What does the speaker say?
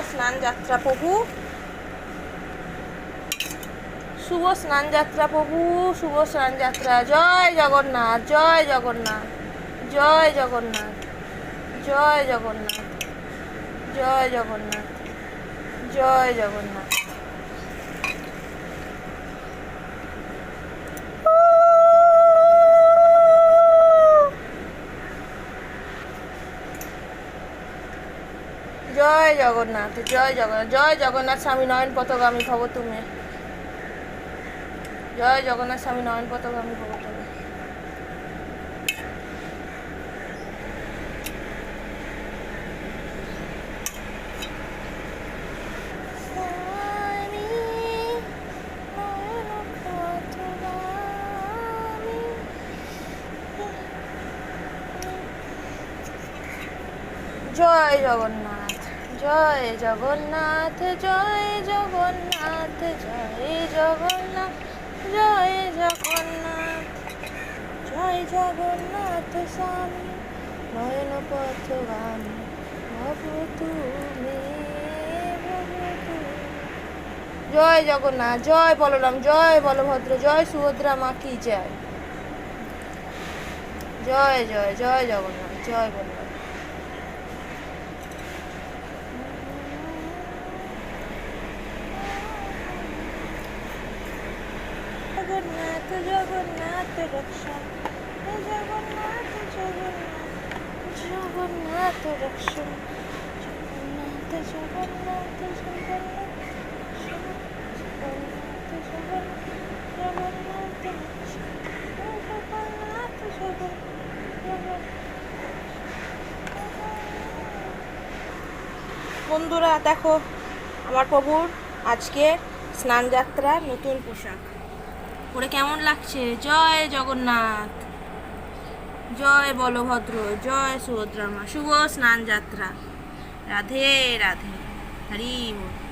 স্নান যাত্রা প্রভু, শুভ স্নান যাত্রা প্রভু, শুভ স্নান যাত্রা। জয় জগন্নাথ, জয় জগন্নাথ, জয় জগন্নাথ, জয় জগন্নাথ, জয় জগন্নাথ, জয় জগন্নাথ। জয় জগন্নাথ, জয় জগন্নাথ, জয় জগন্নাথ স্বামী নয়ন পথগামী ভব তুমি। জয় জগন্নাথ স্বামী নয়ন পথগামী ভব তুমি। জয় জগন্নাথ, জয় জগন্নাথ, জয় জগন্নাথ, জয় জগন্নাথ, জয় জগন্নাথ, জয় জগন্নাথ স্বামী নয়ন পথগামী ভব তুমি, ভব তুমি। জয় জগন্নাথ, জয় বলরাম, জয় বলভদ্র, জয় সুভদ্রা মা কি জয়। জয় জয় জয় জগন্নাথ, জয় বলরাম। জগন্নাথ জগন্নাথ রক্ষা, জগন্নাথ জগন্নাথ, জগন্নাথ রক্ষা, জগন্নাথ জগন্নাথ, জগন্নাথ বন্ধুরা দেখো আমার প্রভুর আজকে স্নান যাত্রা নতুন পোশাক পরে কেমন লাগছে। জয় জগন্নাথ, জয় বলভদ্র, জয় সুভদ্রা মা, শুভ স্নান যাত্রা। রাধে রাধে, হরি বল।